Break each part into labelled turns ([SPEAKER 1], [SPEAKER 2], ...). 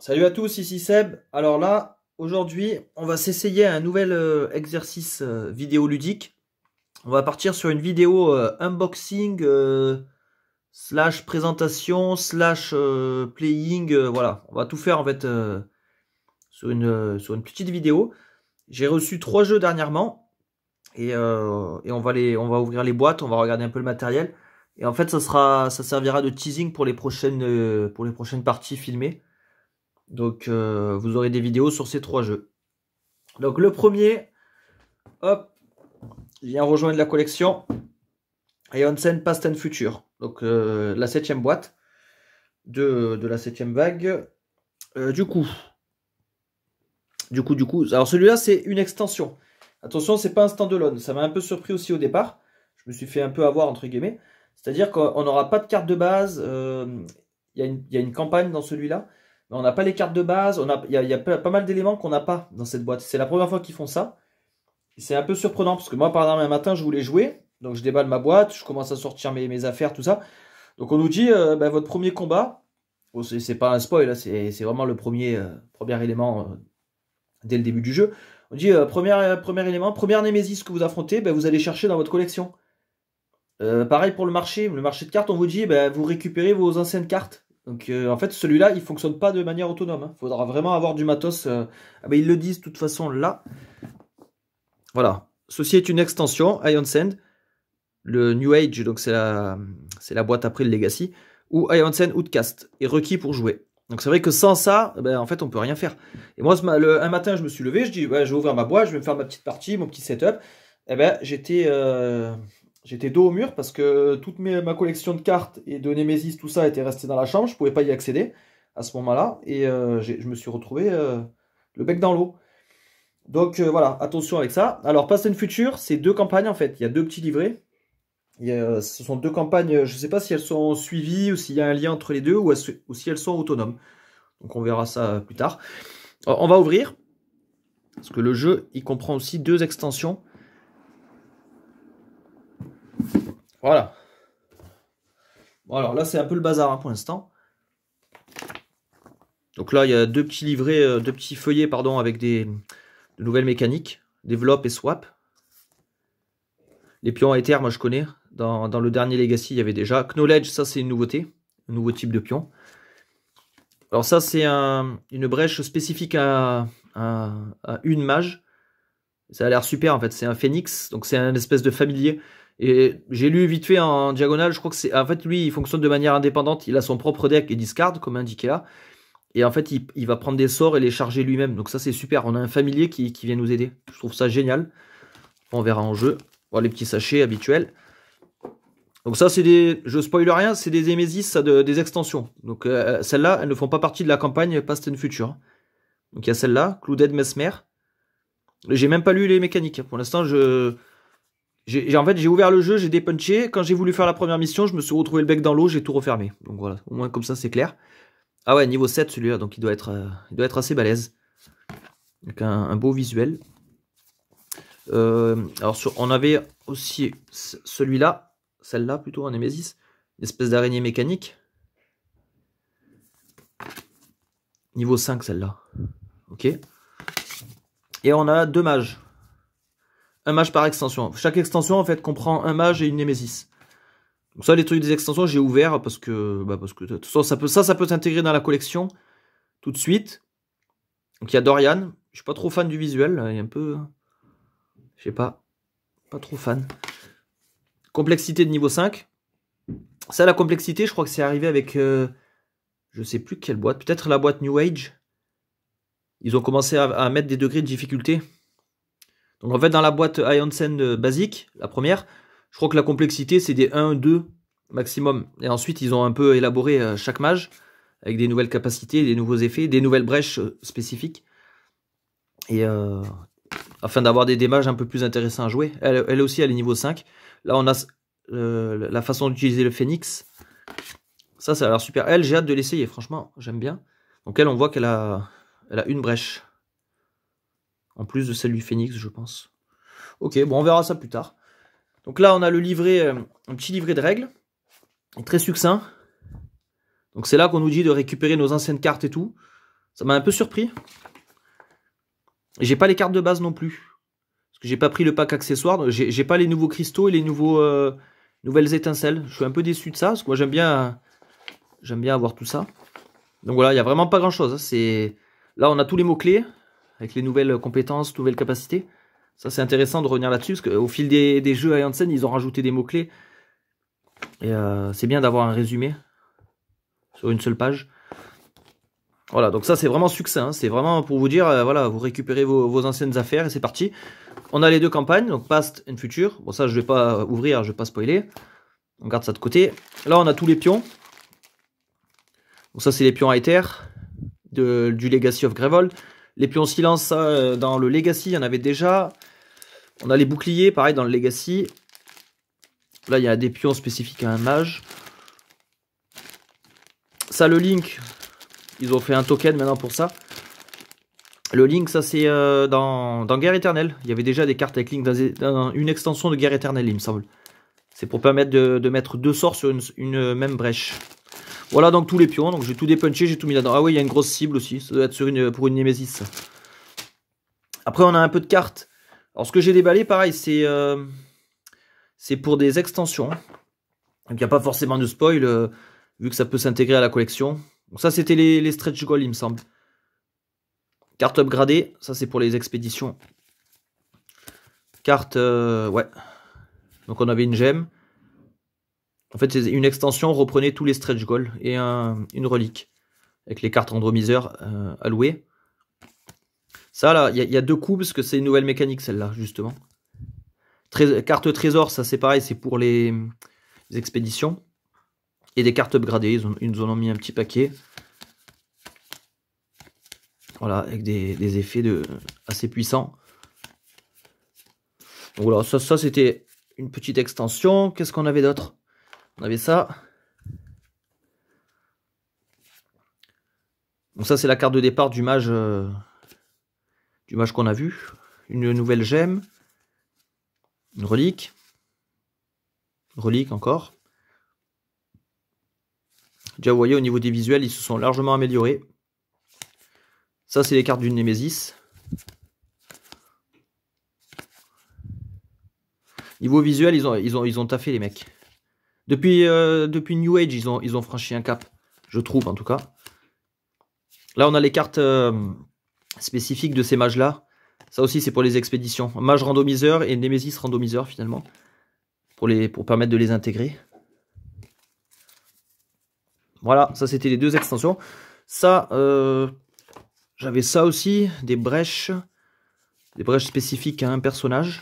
[SPEAKER 1] Salut à tous, ici Seb. Alors là, aujourd'hui, on va s'essayer à un nouvel exercice vidéoludique. On va partir sur une vidéo unboxing slash présentation slash playing. Voilà, on va tout faire en fait sur une petite vidéo. J'ai reçu 3 jeux dernièrement et on va ouvrir les boîtes, on va regarder un peu le matériel. Et en fait, ça servira de teasing pour les prochaines parties filmées. Donc vous aurez des vidéos sur ces 3 jeux. Donc le premier, hop, je viens rejoindre la collection Aeonsen Past and Future. Donc la 7ème boîte de la 7ème vague. Du coup, alors celui-là c'est une extension. Attention, c'est pas un standalone. Ça m'a un peu surpris aussi au départ. Je me suis fait un peu avoir entre guillemets. C'est-à-dire qu'on n'aura pas de carte de base. Il y a une campagne dans celui-là. Mais on n'a pas les cartes de base. Il y a pas mal d'éléments qu'on n'a pas dans cette boîte. C'est la première fois qu'ils font ça. C'est un peu surprenant parce que moi, par exemple, un matin, je voulais jouer. Donc, je déballe ma boîte. Je commence à sortir mes affaires, tout ça. Donc, on nous dit, votre premier combat. Bon, c'est pas un spoil, là, c'est vraiment le premier élément dès le début du jeu. On dit, premier élément, première némésis que vous affrontez, vous allez chercher dans votre collection. Pareil pour le marché de cartes, on vous dit, vous récupérez vos anciennes cartes. Donc en fait celui-là il fonctionne pas de manière autonome. Il faudra vraiment avoir du matos. Ils le disent de toute façon là. Voilà. Ceci est une extension Aeonsen. Le New Age, donc c'est la boîte après le Legacy. Ou Aeonsen Outcast est requis pour jouer. Donc c'est vrai que sans ça, en fait on peut rien faire. Et moi un matin je me suis levé, je dis je vais ouvrir ma boîte, je vais me faire ma petite partie, mon petit setup. J'étais dos au mur parce que toute ma collection de cartes et de Nemesis, tout ça était resté dans la chambre. Je pouvais pas y accéder à ce moment-là. Et je me suis retrouvé le bec dans l'eau. Donc voilà, attention avec ça. Alors, Past and Future, c'est 2 campagnes en fait. Il y a 2 petits livrets. Ce sont 2 campagnes, je ne sais pas si elles sont suivies ou s'il y a un lien entre les deux ou si elles sont autonomes. Donc on verra ça plus tard. Alors, on va ouvrir. Parce que le jeu, il comprend aussi 2 extensions. Voilà. Bon, alors là, c'est un peu le bazar pour l'instant. Donc là, il y a 2 petits livrets, 2 petits feuillets, pardon, avec de nouvelles mécaniques. Développe et swap. Les pions à éther, moi je connais. Dans le dernier Legacy, il y avait déjà. Knowledge, ça c'est une nouveauté. Un nouveau type de pion. Alors ça, c'est une brèche spécifique à une mage. Ça a l'air super en fait. C'est un phénix, donc c'est un espèce de familier. Et j'ai lu vite fait en diagonale, je crois que c'est... En fait, lui, il fonctionne de manière indépendante. Il a son propre deck et discard, comme indiqué là. Et en fait, il va prendre des sorts et les charger lui-même. Donc ça, c'est super. On a un familier qui vient nous aider. Je trouve ça génial. On verra en jeu. Voilà les petits sachets habituels. Donc ça, c'est des... Je spoil rien, c'est des Nemesis, des extensions. Donc celles-là, elles ne font pas partie de la campagne Past and Future. Donc il y a celle-là, Clouded Mesmer. J'ai même pas lu les mécaniques. Pour l'instant, en fait, j'ai ouvert le jeu, j'ai dépunché. Quand j'ai voulu faire la première mission, je me suis retrouvé le bec dans l'eau, j'ai tout refermé. Donc voilà, au moins comme ça, c'est clair. Ah ouais, niveau 7 celui-là, donc il doit être assez balèze. Avec un beau visuel. Alors on avait aussi celui-là, celle-là plutôt, un Nemesis. Une espèce d'araignée mécanique. Niveau 5 celle-là. Ok. Et on a 2 mages. Un mage par extension. Chaque extension en fait comprend un mage et une Nemesis. Donc ça, les trucs des extensions, j'ai ouvert parce que de toute façon, ça peut s'intégrer dans la collection tout de suite. Donc il y a Dorian. Je suis pas trop fan du visuel. Il est un peu, je sais pas trop fan. Complexité de niveau 5. Ça, la complexité, je crois que c'est arrivé avec, je sais plus quelle boîte. Peut-être la boîte New Age. Ils ont commencé à mettre des degrés de difficulté. Donc en fait, dans la boîte Aeonsen basique, la première, je crois que la complexité, c'est des 1, 2 maximum. Et ensuite, ils ont un peu élaboré chaque mage avec des nouvelles capacités, des nouveaux effets, des nouvelles brèches spécifiques. Et afin d'avoir des mages un peu plus intéressants à jouer. Elle aussi, elle est niveau 5. Là, on a la façon d'utiliser le phénix. Ça a l'air super. Elle, j'ai hâte de l'essayer, franchement, j'aime bien. Donc elle, on voit qu'elle a une brèche. En plus de celle du phénix, je pense. Ok, bon, on verra ça plus tard. Donc là, on a le livret, un petit livret de règles. Très succinct. Donc c'est là qu'on nous dit de récupérer nos anciennes cartes et tout. Ça m'a un peu surpris. J'ai pas les cartes de base non plus. Parce que j'ai pas pris le pack accessoire. J'ai pas les nouveaux cristaux et les nouvelles étincelles. Je suis un peu déçu de ça. Parce que moi j'aime bien avoir tout ça. Donc voilà, il n'y a vraiment pas grand chose. Là on a tous les mots-clés. Avec les nouvelles compétences, nouvelles capacités. Ça c'est intéressant de revenir là-dessus. Parce qu'au fil des jeux à Janssen, ils ont rajouté des mots-clés. Et c'est bien d'avoir un résumé. Sur une seule page. Voilà, donc ça c'est vraiment succinct, hein. C'est vraiment pour vous dire, voilà, vous récupérez vos anciennes affaires et c'est parti. On a les deux campagnes, donc Past and Future. Bon ça je vais pas ouvrir, je vais pas spoiler. On garde ça de côté. Là on a tous les pions. Donc ça c'est les pions à éther du Legacy of Gravel. Les pions silence, ça, dans le Legacy il y en avait déjà. On a les boucliers, pareil dans le Legacy. Là il y a des pions spécifiques à un mage. Ça le Link, ils ont fait un token maintenant pour ça. Le Link, ça c'est dans Guerre Éternelle. Il y avait déjà des cartes avec Link dans une extension de Guerre Éternelle, il me semble. C'est pour permettre de mettre 2 sorts sur une même brèche. Voilà donc tous les pions. Donc j'ai tout dépunché, j'ai tout mis là-dedans. Ah oui, il y a une grosse cible aussi. Ça doit être pour une Némésis. Après, on a un peu de cartes. Alors ce que j'ai déballé, pareil, c'est pour des extensions. Donc il n'y a pas forcément de spoil, vu que ça peut s'intégrer à la collection. Donc ça, c'était les stretch goals, il me semble. Carte upgradée, ça c'est pour les expéditions. Carte, ouais. Donc on avait une gemme. En fait, c'est une extension, reprenez tous les stretch goals et une relique. Avec les cartes randomiseurs allouées. Ça là, il y a 2 coups parce que c'est une nouvelle mécanique celle-là, justement. Carte trésor, ça c'est pareil, c'est pour les expéditions. Et des cartes upgradées, ils nous en ont mis un petit paquet. Voilà, avec des effets assez puissants. Donc voilà, ça c'était une petite extension. Qu'est-ce qu'on avait d'autre? On avait ça. Donc ça c'est la carte de départ du mage qu'on a vu. Une nouvelle gemme. Une relique. Une relique encore. Déjà vous voyez au niveau des visuels, ils se sont largement améliorés. Ça c'est les cartes d'une Némésis. Niveau visuel, ils ont taffé les mecs. Depuis New Age, ils ont franchi un cap. Je trouve en tout cas. Là on a les cartes spécifiques de ces mages là. Ça aussi c'est pour les expéditions. Mage randomiseur et Némésis randomiseur finalement. Pour permettre de les intégrer. Voilà, ça c'était les 2 extensions. Ça, j'avais ça aussi, des brèches spécifiques à un personnage.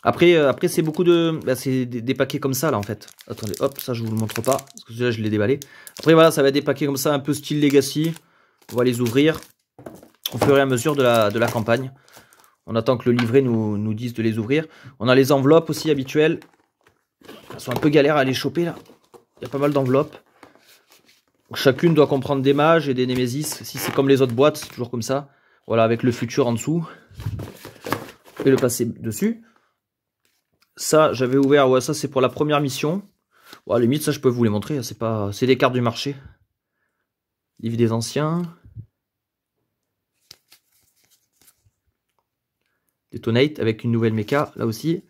[SPEAKER 1] Après c'est beaucoup de... Bah, c'est des paquets comme ça là en fait. Attendez, hop, ça je vous le montre pas, parce que là je l'ai déballé. Après voilà, ça va être des paquets comme ça, un peu style Legacy. On va les ouvrir au fur et à mesure de la campagne. On attend que le livret nous dise de les ouvrir. On a les enveloppes aussi habituelles. Elles sont un peu galères à les choper là. Il y a pas mal d'enveloppes. Chacune doit comprendre des mages et des Némésis. Si c'est comme les autres boîtes, c'est toujours comme ça. Voilà, avec le futur en dessous. Et le passé dessus. Ça, j'avais ouvert. Ouais, ça c'est pour la première mission. Bon, à la limite, ça je peux vous les montrer. C'est des cartes du marché. Livre des anciens. Detonate avec une nouvelle méca, là aussi.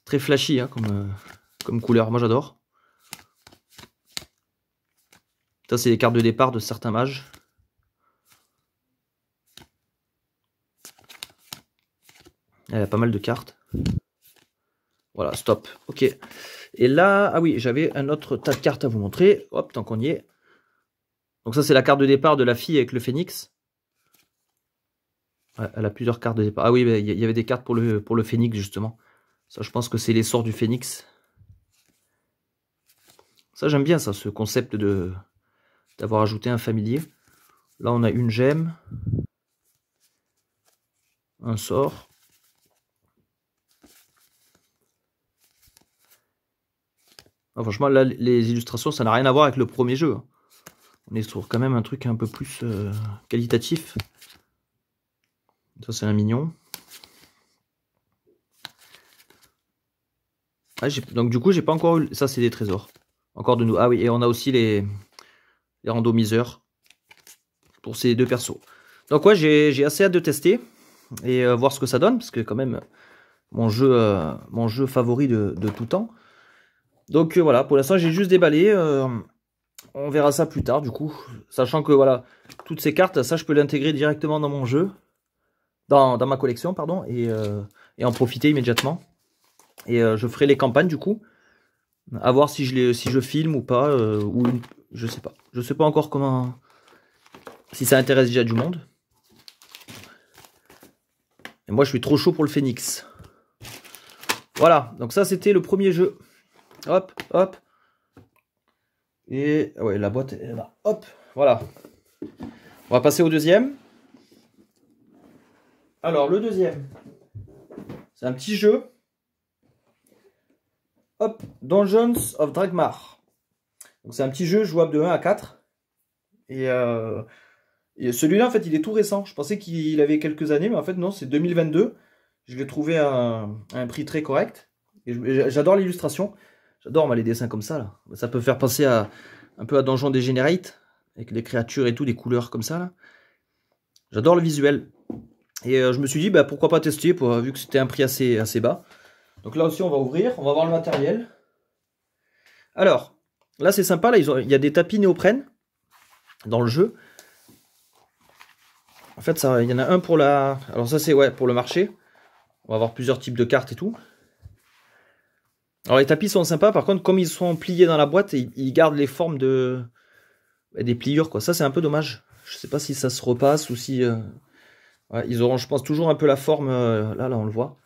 [SPEAKER 1] Très flashy hein, comme couleur, moi j'adore. Ça c'est les cartes de départ de certains mages. Il y a pas mal de cartes. Voilà, stop. Ok. Et là, ah oui, j'avais un autre tas de cartes à vous montrer. Hop, tant qu'on y est. Donc ça c'est la carte de départ de la fille avec le phénix. Ouais, elle a plusieurs cartes de départ. Ah oui, il y avait des cartes pour le phénix justement. Ça, je pense que c'est les sorts du phénix. Ça, j'aime bien ça, ce concept d'avoir ajouté un familier. Là, on a une gemme. Un sort. Ah, franchement, là, les illustrations, ça n'a rien à voir avec le premier jeu. On est sur quand même un truc un peu plus qualitatif. Ça, c'est un mignon. Ah, donc du coup, j'ai pas encore eu... Ça, c'est des trésors. Encore de nous. Ah oui, et on a aussi les randomiseurs pour ces deux persos. Donc ouais, j'ai assez hâte de tester et voir ce que ça donne, parce que quand même, mon jeu favori de tout temps. Donc voilà, pour l'instant, j'ai juste déballé. On verra ça plus tard, du coup. Sachant que voilà, toutes ces cartes, ça, je peux l'intégrer directement dans mon jeu. Dans ma collection, pardon, et en profiter immédiatement. Et je ferai les campagnes, du coup. À voir si je filme ou pas, je sais pas. Je sais pas encore comment... Si ça intéresse déjà du monde. Et moi, je suis trop chaud pour le Phoenix. Voilà, donc ça, c'était le premier jeu. Hop, hop. Et ouais, la boîte est là. Hop, voilà. On va passer au deuxième. Alors, le deuxième, c'est un petit jeu. Hop, Dungeons of Dragmar. Donc, c'est un petit jeu jouable de 1 à 4. Et celui-là, en fait, il est tout récent. Je pensais qu'il avait quelques années, mais en fait, non, c'est 2022. Je l'ai trouvé à un prix très correct. Et j'adore l'illustration. J'adore les dessins comme ça, là. Ça peut faire penser un peu à Donjon Degenerate, avec les créatures et tout, des couleurs comme ça, là. J'adore le visuel. Et je me suis dit, bah, pourquoi pas tester, vu que c'était un prix assez bas. Donc là aussi, on va ouvrir, on va voir le matériel. Alors, là, c'est sympa, là, il y a des tapis néoprène dans le jeu. En fait, il y en a un pour la... Alors ça, c'est ouais, pour le marché. On va avoir plusieurs types de cartes et tout. Alors les tapis sont sympas, par contre, comme ils sont pliés dans la boîte, ils gardent les formes des pliures, quoi. Ça, c'est un peu dommage. Je sais pas si ça se repasse ou si... Ouais, ils auront, je pense, toujours un peu la forme... là, on le voit.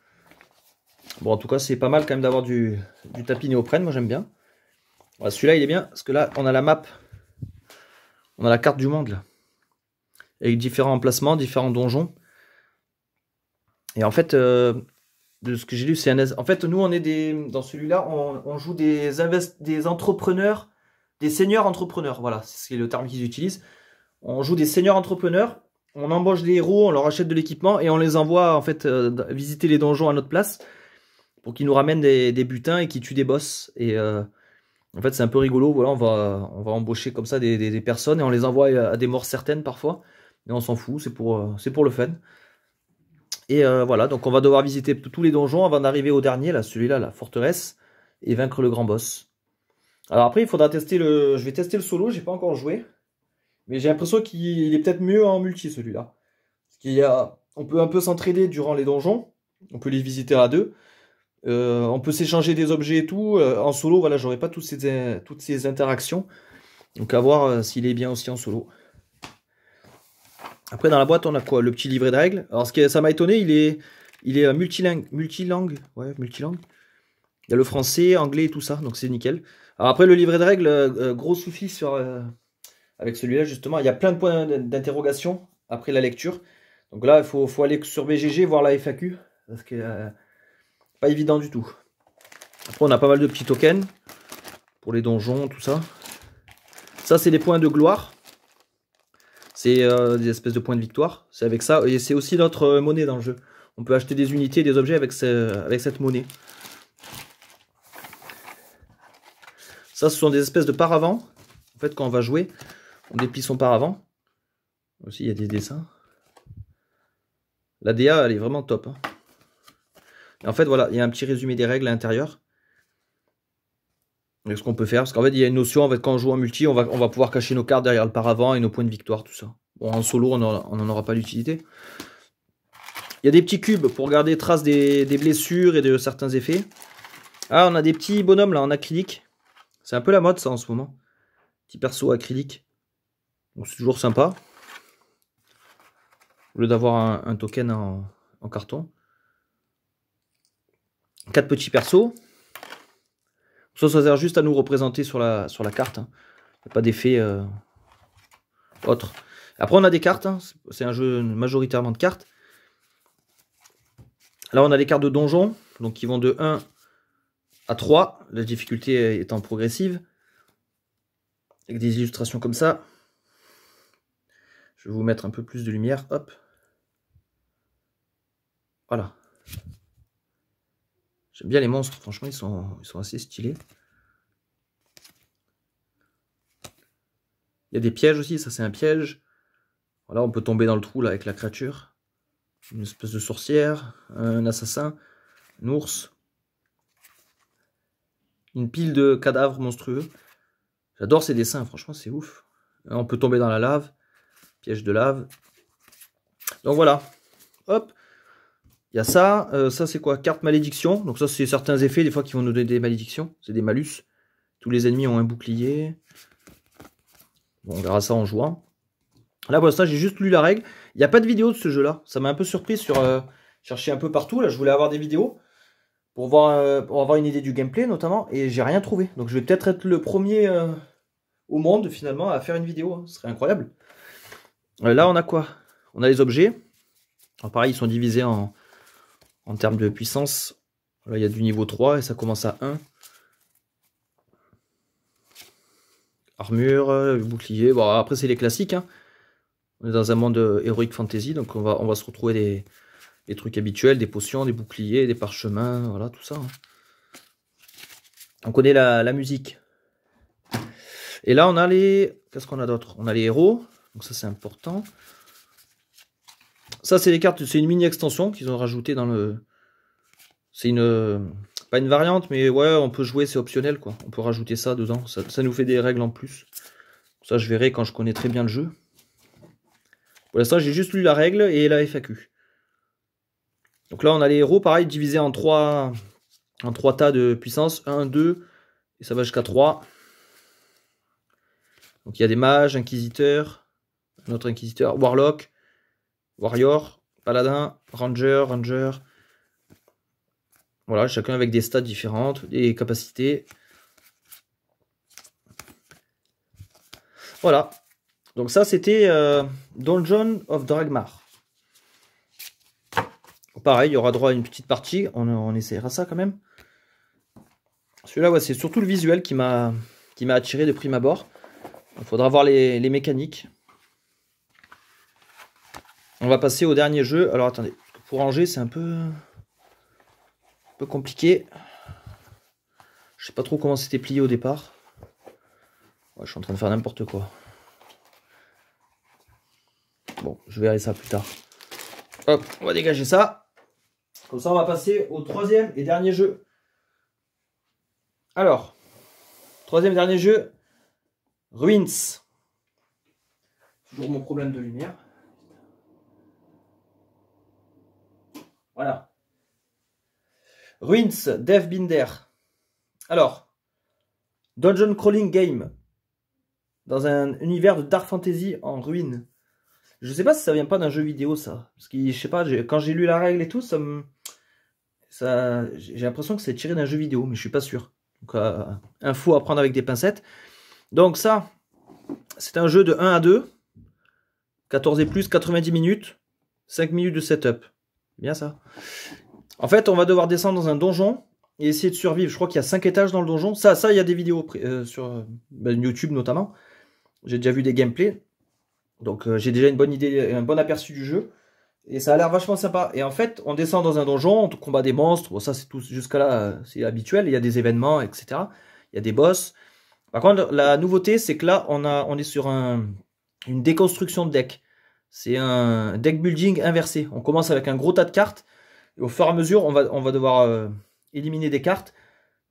[SPEAKER 1] Bon, en tout cas, c'est pas mal quand même d'avoir du tapis néoprène. Moi, j'aime bien. Voilà, celui-là, il est bien, parce que là, on a la map. On a la carte du monde, là. Avec différents emplacements, différents donjons. Et en fait... de ce que j'ai lu, c'est un... En fait, nous, on est dans celui-là, on joue des entrepreneurs, des seniors entrepreneurs. Voilà, c'est le terme qu'ils utilisent. On joue des seniors entrepreneurs, on embauche des héros, on leur achète de l'équipement et on les envoie en fait visiter les donjons à notre place pour qu'ils nous ramènent des butins et qu'ils tuent des boss. Et en fait, c'est un peu rigolo. Voilà, on va embaucher comme ça des personnes et on les envoie à des morts certaines parfois. Mais on s'en fout, c'est pour le fun. Et voilà, donc on va devoir visiter tous les donjons avant d'arriver au dernier, là, celui-là, la forteresse, et vaincre le grand boss. Alors après, il faudra tester je vais tester le solo, j'ai pas encore joué. Mais j'ai l'impression qu'il est peut-être mieux en multi, celui-là. On peut un peu s'entraider durant les donjons, on peut les visiter à deux. On peut s'échanger des objets et tout. En solo, voilà, j'aurai pas toutes ces interactions. Donc à voir s'il est bien aussi en solo. Après, dans la boîte, on a quoi? Le petit livret de règles. Alors, ça m'a étonné, il est multilangue. Ouais, multilangue. Il y a le français, anglais et tout ça, donc c'est nickel. Alors après, le livret de règles, gros souci avec celui-là, justement. Il y a plein de points d'interrogation après la lecture. Donc là, il faut aller sur BGG, voir la FAQ. Parce que pas évident du tout. Après, on a pas mal de petits tokens pour les donjons, tout ça. Ça, c'est des points de gloire. C'est des espèces de points de victoire. C'est avec ça. Et c'est aussi notre monnaie dans le jeu. On peut acheter des unités, des objets avec cette monnaie. Ça, ce sont des espèces de paravents. En fait, quand on va jouer, on déplie son paravent. Aussi, il y a des dessins. La DA, elle est vraiment top. Hein. Et en fait, voilà, il y a un petit résumé des règles à l'intérieur. Ce qu'on peut faire, parce qu'en fait, il y a une notion, en fait, quand on joue en multi, on va pouvoir cacher nos cartes derrière le paravent et nos points de victoire, tout ça. Bon, en solo, on n'en aura pas l'utilité. Il y a des petits cubes pour garder trace des blessures et de certains effets. Ah, on a des petits bonhommes là en acrylique. C'est un peu la mode ça en ce moment. Petit perso acrylique. Donc c'est toujours sympa. Au lieu d'avoir un token en carton. 4 petits persos. Ça sert juste à nous représenter sur la carte. Hein. Il n'y a pas d'effet autre. Après on a des cartes. Hein. C'est un jeu majoritairement de cartes. Là on a des cartes de donjon. Donc qui vont de 1 à 3. La difficulté étant progressive. Avec des illustrations comme ça. Je vais vous mettre un peu plus de lumière. Hop. Voilà. J'aime bien les monstres. Franchement, ils sont assez stylés. Il y a des pièges aussi, ça c'est un piège. Voilà, on peut tomber dans le trou là avec la créature. Une espèce de sorcière, un assassin, un ours. Une pile de cadavres monstrueux. J'adore ces dessins, franchement c'est ouf. On peut tomber dans la lave. Piège de lave. Donc voilà. Hop. Il y a ça. Ça c'est quoi? Carte malédiction. Donc ça c'est certains effets des fois qui vont nous donner des malédictions. C'est des malus. Tous les ennemis ont un bouclier. Bon, on verra ça en jouant. Là pour l'instant j'ai juste lu la règle. Il n'y a pas de vidéo de ce jeu là. Ça m'a un peu surpris sur chercher un peu partout. Là je voulais avoir des vidéos. Pour avoir une idée du gameplay notamment. Et j'ai rien trouvé. Donc je vais peut-être être le premier au monde finalement à faire une vidéo. Hein. Ce serait incroyable. Là on a quoi? On a les objets. Alors pareil ils sont divisés en termes de puissance. Là il y a du niveau 3 et ça commence à 1. Armure, bouclier. Bon après c'est les classiques. Hein. On est dans un monde Heroic Fantasy. Donc on va se retrouver des trucs habituels. Des potions, des boucliers, des parchemins. Voilà tout ça. Hein. On connaît la musique. Et là on a les... Qu'est-ce qu'on a d'autre? On a les héros. Donc ça c'est important. Ça c'est les cartes. C'est une mini extension qu'ils ont rajouté dans le... C'est une... Pas une variante, mais ouais, on peut jouer, c'est optionnel, quoi. On peut rajouter ça dedans. Ça nous fait des règles en plus. Ça, je verrai quand je connais très bien le jeu. Pour l'instant, j'ai juste lu la règle et la FAQ. Donc là, on a les héros, pareil, divisés en trois tas de puissance. 1, 2, et ça va jusqu'à 3. Donc il y a des mages, inquisiteurs, un autre inquisiteur, warlock, warrior, paladin, ranger. Voilà, chacun avec des stats différentes, des capacités. Voilà. Donc ça, c'était Dungeon of Dragmar. Pareil, il y aura droit à une petite partie. On essaiera ça quand même. Celui-là, ouais, c'est surtout le visuel qui m'a attiré de prime abord. Il faudra voir les mécaniques. On va passer au dernier jeu. Alors attendez, pour ranger, c'est un peu compliqué. Je sais pas trop comment c'était plié au départ. Ouais, je suis en train de faire n'importe quoi. Bon, je verrai ça plus tard. Hop, on va dégager ça. Comme ça, on va passer au troisième et dernier jeu. Alors, troisième et dernier jeu, Ruins. Toujours mon problème de lumière. Voilà. Ruins, Dev Binder. Alors, Dungeon Crawling Game. Dans un univers de Dark Fantasy en ruine. Je sais pas si ça vient pas d'un jeu vidéo, ça. Parce que, je sais pas, quand j'ai lu la règle et tout, j'ai l'impression que c'est tiré d'un jeu vidéo, mais je suis pas sûr. Donc, info à prendre avec des pincettes. Donc ça, c'est un jeu de 1 à 2. 14 et plus, 90 minutes. 5 minutes de setup. Bien ça. En fait, on va devoir descendre dans un donjon et essayer de survivre. Je crois qu'il y a 5 étages dans le donjon. Ça, il y a des vidéos sur YouTube notamment. J'ai déjà vu des gameplays. Donc j'ai déjà une bonne idée, un bon aperçu du jeu. Et ça a l'air vachement sympa. Et en fait, on descend dans un donjon, on combat des monstres. Bon, ça, c'est tout. Jusqu'à là, c'est habituel. Il y a des événements, etc. Il y a des boss. Par contre, la nouveauté, c'est que là, on est sur une déconstruction de deck. C'est un deck building inversé. On commence avec un gros tas de cartes. Et au fur et à mesure, on va devoir éliminer des cartes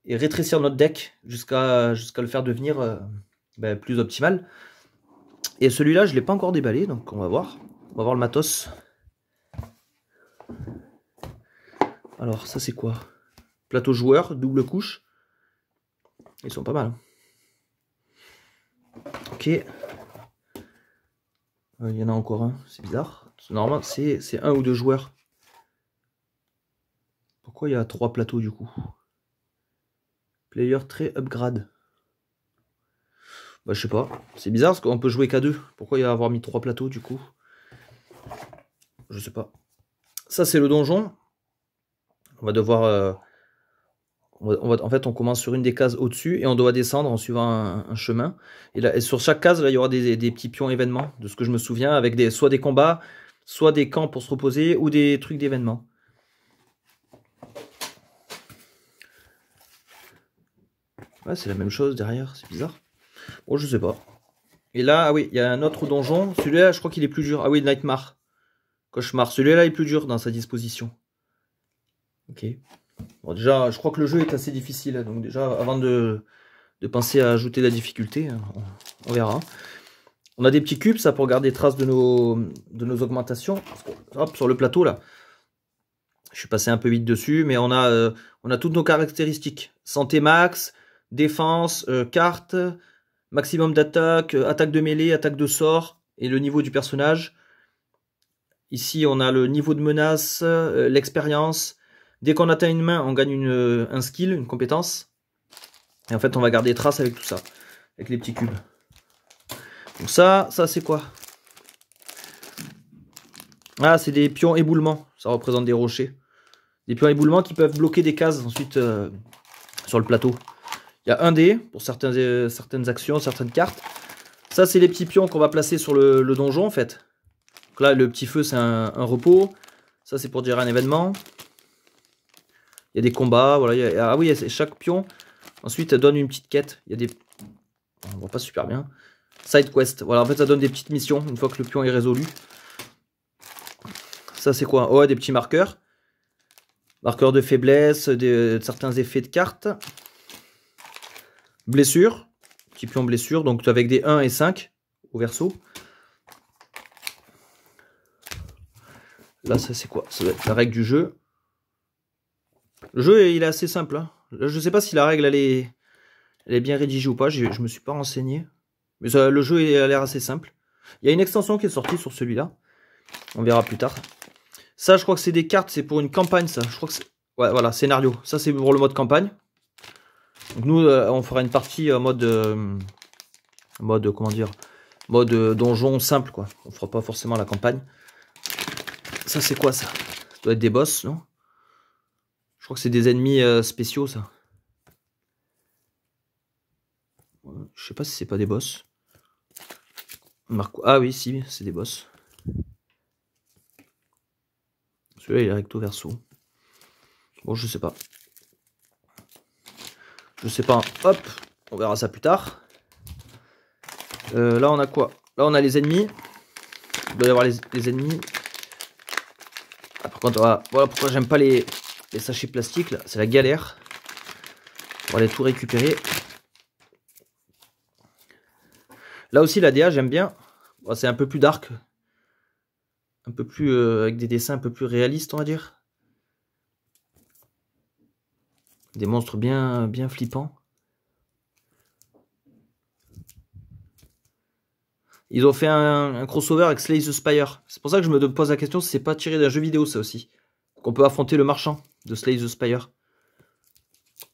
[SPEAKER 1] et rétrécir notre deck jusqu'à le faire devenir plus optimal. Et celui-là, je ne l'ai pas encore déballé, donc on va voir. On va voir le matos. Alors, ça c'est quoi? Plateau joueur, double couche. Ils sont pas mal. Ok. Il y en a encore un, c'est bizarre. Normalement, c'est 1 ou 2 joueurs. Pourquoi il y a 3 plateaux du coup? Player très upgrade. Bah, je sais pas. C'est bizarre parce qu'on peut jouer qu'à 2. Pourquoi il y a avoir mis 3 plateaux du coup? Je sais pas. Ça, c'est le donjon. On va devoir... en fait, on commence sur une des cases au-dessus et on doit descendre en suivant un chemin. Et sur chaque case, là, il y aura des petits pions événements, de ce que je me souviens, avec soit des combats, soit des camps pour se reposer, ou des trucs d'événements. Ouais, c'est la même chose derrière, c'est bizarre. Bon, je sais pas. Et là, ah oui, il y a un autre donjon. Celui-là, je crois qu'il est plus dur. Ah oui, Nightmare. Cauchemar. Celui-là est plus dur dans sa disposition. Ok. Bon, déjà, je crois que le jeu est assez difficile. Donc déjà, avant de penser à ajouter la difficulté, on verra. On a des petits cubes, ça, pour garder trace de nos augmentations. Hop, sur le plateau, là. Je suis passé un peu vite dessus, mais on a toutes nos caractéristiques. Santé max, défense, carte, maximum d'attaque, attaque de mêlée, attaque de sort, et le niveau du personnage. Ici, on a le niveau de menace, l'expérience. Dès qu'on atteint une main, on gagne un skill, une compétence. Et en fait, on va garder trace avec tout ça, avec les petits cubes. Donc ça c'est quoi? Ah, c'est des pions éboulements. Ça représente des rochers. Des pions éboulements qui peuvent bloquer des cases ensuite sur le plateau. Il y a un dé pour certaines actions, certaines cartes. Ça, c'est les petits pions qu'on va placer sur le donjon, en fait. Donc là, le petit feu, c'est un repos. Ça, c'est pour dire un événement. Il y a des combats. Voilà, ah oui, chaque pion, ensuite, donne une petite quête. Il y a des... On voit pas super bien. Side quest. Voilà, en fait, ça donne des petites missions une fois que le pion est résolu. Ça, c'est quoi? Oh, des petits marqueurs. Marqueurs de faiblesse, certains effets de cartes. Blessure. Petit pion blessure, donc avec des 1 et 5 au verso. Là, ça, c'est quoi? Ça doit être la règle du jeu. Le jeu, il est assez simple. Hein. Là, je sais pas si la règle, elle est bien rédigée ou pas. Je me suis pas renseigné. Mais ça, le jeu a l'air assez simple. Il y a une extension qui est sortie sur celui-là. On verra plus tard. Ça, je crois que c'est des cartes. C'est pour une campagne, ça. Je crois que c'est... Ouais, voilà, scénario. Ça, c'est pour le mode campagne. Donc nous, on fera une partie mode... comment dire? Mode donjon simple, quoi. On fera pas forcément la campagne. Ça, c'est quoi, ça? Ça doit être des boss, non? Je crois que c'est des ennemis spéciaux, ça. Je sais pas si c'est pas des boss. Ah oui, si, c'est des boss. Celui-là, il est recto verso. Bon, je sais pas. Je sais pas. Hop, on verra ça plus tard. Là, on a quoi? Là, on a les ennemis. Il doit y avoir les ennemis. Ah, par contre, voilà pourquoi j'aime pas les sachets plastiques. Là, c'est la galère. On va aller tout récupérer. Là aussi, la DA, j'aime bien. Bon, c'est un peu plus dark. Un peu plus... avec des dessins un peu plus réalistes, on va dire. Des monstres bien flippants. Ils ont fait un crossover avec Slay the Spire. C'est pour ça que je me pose la question si c'est pas tiré d'un jeu vidéo, ça aussi. Qu'on peut affronter le marchand de Slay the Spire.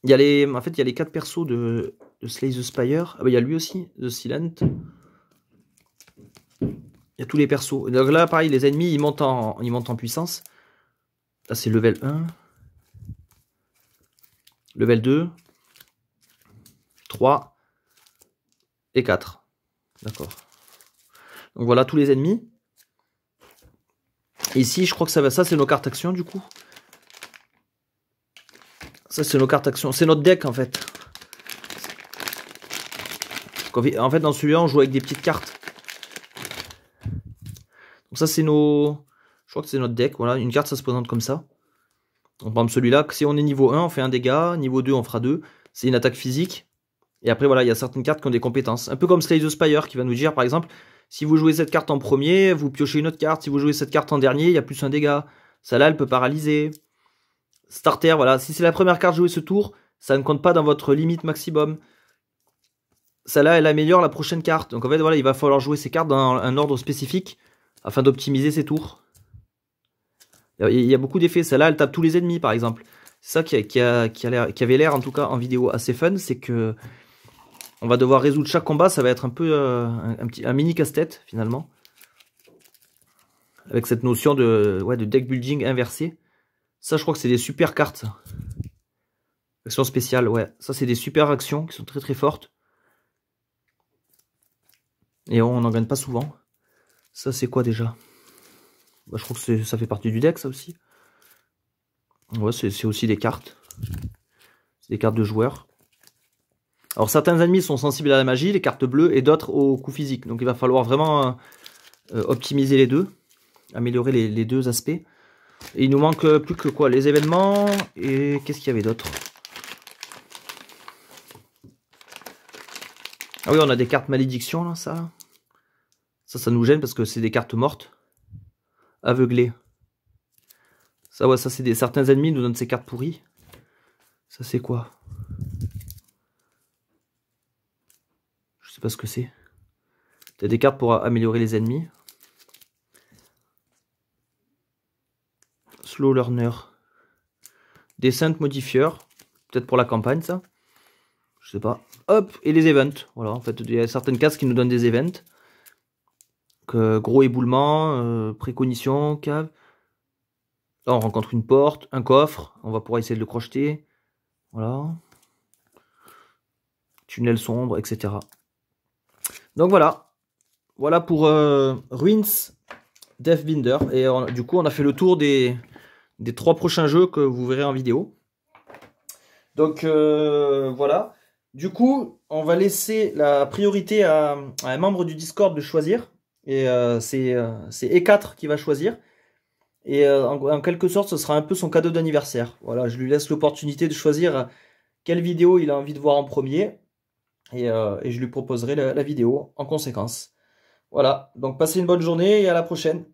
[SPEAKER 1] Il y a en fait, il y a les 4 persos de Slay the Spire. Ah bah, il y a lui aussi, The Silent. Il y a tous les persos. Donc là, pareil, les ennemis, ils montent en puissance. Là, c'est level 1. Level 2. 3. Et 4. D'accord. Donc voilà tous les ennemis. Ici, je crois que ça c'est nos cartes actions, du coup. Ça, c'est nos cartes actions. C'est notre deck, en fait. En fait, dans celui-là, on joue avec des petites cartes. Donc ça, c'est nos... Je crois que c'est notre deck. Voilà, une carte, ça se présente comme ça. Donc, par exemple, celui-là, si on est niveau 1, on fait un dégât. Niveau 2, on fera 2. C'est une attaque physique. Et après, voilà, il y a certaines cartes qui ont des compétences. Un peu comme Slay the Spire, qui va nous dire, par exemple, si vous jouez cette carte en premier, vous piochez une autre carte. Si vous jouez cette carte en dernier, il y a plus un dégât. Celle-là, elle peut paralyser. Starter, voilà. Si c'est la première carte jouée ce tour, ça ne compte pas dans votre limite maximum. Celle-là, elle améliore la prochaine carte. Donc en fait, voilà, il va falloir jouer ces cartes dans un ordre spécifique afin d'optimiser ses tours. Il y a beaucoup d'effets. Celle-là, elle tape tous les ennemis, par exemple. C'est ça qui avait l'air, en tout cas, en vidéo assez fun. C'est que on va devoir résoudre chaque combat. Ça va être un peu un mini casse-tête, finalement. Avec cette notion de deck building inversé. Ça, je crois que c'est des super cartes, ça. Action spéciale, ouais. Ça, c'est des super actions qui sont très très fortes. Et on n'en gagne pas souvent. Ça, c'est quoi déjà? Bah, je crois que ça fait partie du deck, ça aussi. Ouais, c'est aussi des cartes. C'est des cartes de joueurs. Alors certains ennemis sont sensibles à la magie, les cartes bleues, et d'autres au coup physique. Donc il va falloir vraiment optimiser les deux, améliorer les deux aspects. Et il nous manque plus que quoi? Les événements, et qu'est-ce qu'il y avait d'autre? Ah oui, on a des cartes malédiction là, ça. Ça nous gêne parce que c'est des cartes mortes. Aveuglées. Ça, ouais, ça c'est certains ennemis nous donnent ces cartes pourries. Ça c'est quoi? Je sais pas ce que c'est. T'as des cartes pour améliorer les ennemis. Slow Learner. Descent Modifier. Peut-être pour la campagne ça. Je sais pas. Hop, et les events. Voilà, en fait, il y a certaines cases qui nous donnent des events. Gros éboulement, précognition, cave. Là, on rencontre une porte, un coffre. On va pouvoir essayer de le crocheter. Voilà. Tunnel sombre, etc. Donc voilà. Voilà pour Ruins Deathbinder. Et du coup, on a fait le tour des 3 prochains jeux que vous verrez en vidéo. Donc voilà. Du coup, on va laisser la priorité à un membre du Discord de choisir. Et c'est E4 qui va choisir. Et en quelque sorte, ce sera un peu son cadeau d'anniversaire. Voilà, je lui laisse l'opportunité de choisir quelle vidéo il a envie de voir en premier. Et je lui proposerai la vidéo en conséquence. Voilà, donc passez une bonne journée et à la prochaine.